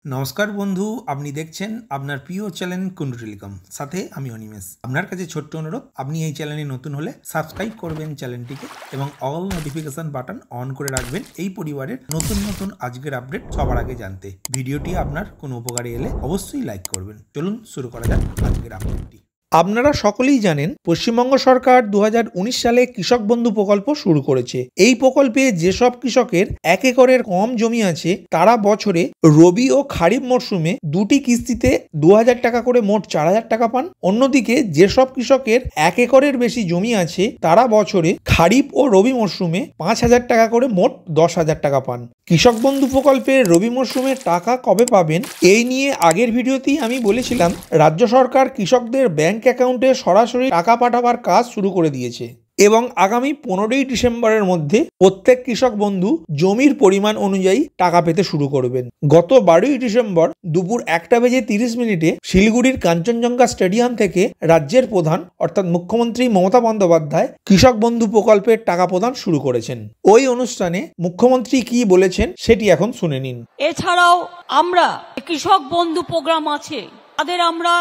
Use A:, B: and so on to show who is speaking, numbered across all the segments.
A: নমস্কার বন্ধু, আপনি দেখছেন আপনার প্রিয় চ্যানেল কুন্ডু টেলিকম, সাথে আমি অনিমেষ। আপনার কাছে ছোট্ট অনুরোধ, আপনি এই চ্যানেলে নতুন হলে সাবস্ক্রাইব করবেন চ্যানেলটিকে এবং অল নোটিফিকেশন বাটন অন করে রাখবেন এই পরিবারের নতুন নতুন আজকের আপডেট সবার আগে জানতে। ভিডিওটি আপনার কোনো উপকারে এলে অবশ্যই লাইক করবেন। চলুন শুরু করা যাক আজকের আপডেটটি। আপনারা সকলেই জানেন পশ্চিমবঙ্গ সরকার 2019 সালে কৃষক বন্ধু প্রকল্প শুরু করেছে। এই প্রকল্পে যেসব কৃষকের 1 একরের কম জমি আছে তারা বছরে রবি ও খারিফ মরশুমে দুটি কিস্তিতে 2000 টাকা করে মোট 4000 টাকা পান। অন্যদিকে যেসব কৃষকের 1 একরের বেশি জমি আছে তারা বছরে খারিফ ও রবি মরশুমে 5000 টাকা করে মোট 10,000 টাকা পান। কৃষক বন্ধু প্রকল্পের রবি মরশুমে টাকা কবে পাবেন এই নিয়ে আগের ভিডিওতেই আমি বলেছিলাম। রাজ্য সরকার কৃষকদের ব্যাংক অ্যাকাউন্টে সরাসরি টাকা পাঠাবার কাজ শুরু করে দিয়েছে এবং আগামী 15ই ডিসেম্বরের মধ্যে প্রত্যেক কৃষক বন্ধু জমির পরিমাণ অনুযায়ী টাকা পেতে শুরু করবেন। গত 12ই ডিসেম্বর দুপুর 1:30 শিলিগুড়ির কাঞ্চনজঙ্ঘা স্টেডিয়াম থেকে রাজ্যের প্রধান অর্থাৎ মুখ্যমন্ত্রী মমতা বন্দ্যোপাধ্যায় কৃষক বন্ধু প্রকল্পের টাকা প্রদান শুরু করেছেন। ওই অনুষ্ঠানে মুখ্যমন্ত্রী কি বলেছেন সেটি এখন শুনে নিন।
B: এছাড়াও আমরা কৃষক বন্ধু প্রোগ্রাম আছে, তাদের আমরা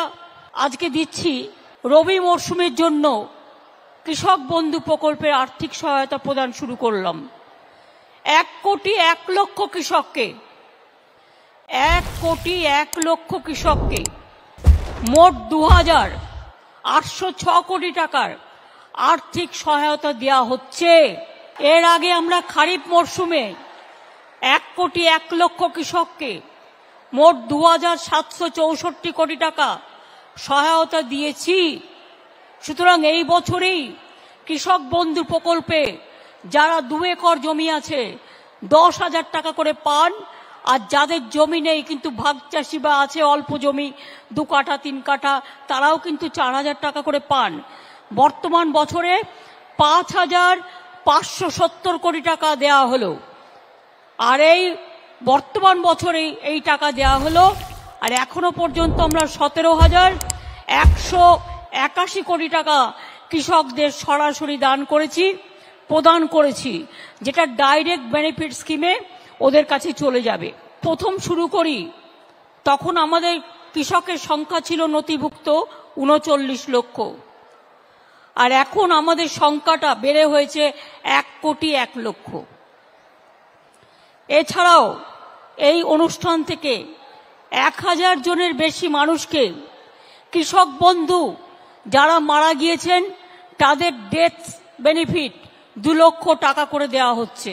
B: আজকে দিচ্ছি রবি মরশুমের জন্য কৃষক বন্ধু প্রকল্পের আর্থিক সহায়তা প্রদান শুরু করলাম। 1,01,00,000 কৃষককে 1,01,00,000 কৃষককে মোট 2,806 কোটি টাকার আর্থিক সহায়তা দেওয়া হচ্ছে। এর আগে আমরা খারিফ মরশুমে 1,01,00,000 কৃষককে মোট 2,764 কোটি টাকা সহায়তা দিয়েছি। সুতরাং এই বছরেই কৃষক বন্ধু প্রকল্পে যারা 2 একর জমি আছে 10,000 টাকা করে পান, আর যাদের জমি নেই কিন্তু ভাগ চাষি বা আছে অল্প জমি 2 কাঠা 3 কাঠা, তারাও কিন্তু 4,000 টাকা করে পান। বর্তমান বছরে 5,570 কোটি টাকা দেওয়া হলো, আর এই বর্তমান বছরেই এই টাকা দেওয়া হলো। আর এখনো পর্যন্ত আমরা 17,181 কোটি টাকা কৃষকদের সরাসরি প্রদান করেছি, যেটা ডাইরেক্ট বেনিফিট স্কিমে ওদের কাছে চলে যাবে। প্রথম শুরু করি তখন আমাদের কৃষকের সংখ্যা ছিল নথিভুক্ত 39 লক্ষ, আর এখন আমাদের সংখ্যাটা বেড়ে হয়েছে 1,01,00,000। এছাড়াও এই অনুষ্ঠান থেকে 1000 জনের বেশি মানুষকে কৃষক বন্ধু যারা মারা গিয়েছেন তাদের ডেথ বেনিফিট 2 লক্ষ টাকা করে দেওয়া হচ্ছে।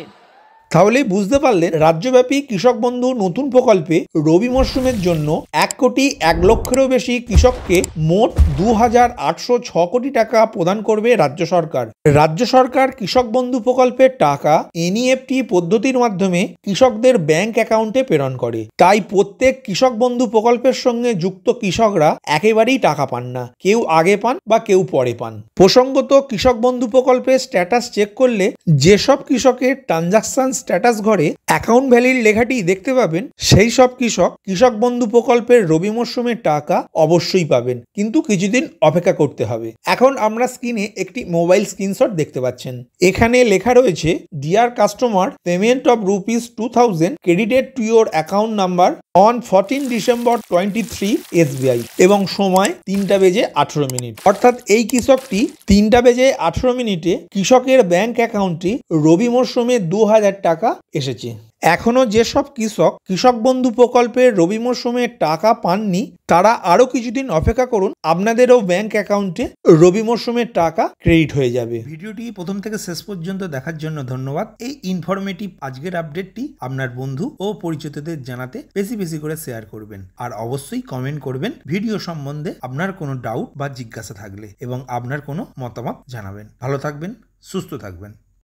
A: তাহলেই বুঝতে পারলেন রাজ্যব্যাপী কৃষক বন্ধু নতুন প্রকল্পে রবি মরশুমের জন্য 1,01,00,000-এরও বেশি কৃষককে মোট 2,806 কোটি টাকা প্রদান করবে রাজ্য সরকার। রাজ্য সরকার কৃষক বন্ধু প্রকল্পের টাকা এনইএফটি পদ্ধতির মাধ্যমে কৃষকদের ব্যাংক অ্যাকাউন্টে প্রেরণ করে। তাই প্রত্যেক কৃষক বন্ধু প্রকল্পের সঙ্গে যুক্ত কৃষকরা একেবারেই টাকা পান না, কেউ আগে পান বা কেউ পরে পান। প্রসঙ্গত কৃষক বন্ধু প্রকল্পের স্ট্যাটাস চেক করলে যেসব কৃষকের ট্রানজাকশন স্ট্যাটাস ঘরে অ্যাকাউন্ট ভ্যালির লেখাটি দেখতে পাবেন, সেই সব কৃষক বন্ধু প্রকল্পের রবি মরশুমের টাকা অবশ্যই পাবেন, কিন্তু কিছুদিন অপেক্ষা করতে হবে। এখন আমরা স্ক্রিনে একটি মোবাইল স্ক্রিনশট দেখতে পাচ্ছেন। এখানে লেখা রয়েছে, deer customer, payment of ₹2,000 credited to your account number on 14 December 23 SBI এবং সময় 3:18। অর্থাৎ এই কৃষকটি 3:18 কৃষকের ব্যাংক অ্যাকাউন্টে রবি মরশুমে 2,000 টাকা এসেছে। এখনো যেসব কৃষক বন্ধু প্রকল্পের রবি মরশুমে টাকা পাননি তারা আরো কিছুদিন অপেক্ষা করুন, আপনাদেরও ব্যাংক অ্যাকাউন্টে রবি মরশুমের টাকা ক্রেডিট হয়ে যাবে। ভিডিওটি প্রথম থেকে শেষ পর্যন্ত দেখার জন্য ধন্যবাদ। এই ইনফরমেটিভ আজকের আপডেটটি আপনার বন্ধু ও পরিচিতদের জানাতে বেশি বেশি করে শেয়ার করবেন, আর অবশ্যই কমেন্ট করবেন ভিডিও সম্বন্ধে আপনার কোনো ডাউট বা জিজ্ঞাসা থাকলে, এবং আপনার কোনো মতামত জানাবেন। ভালো থাকবেন, সুস্থ থাকবেন।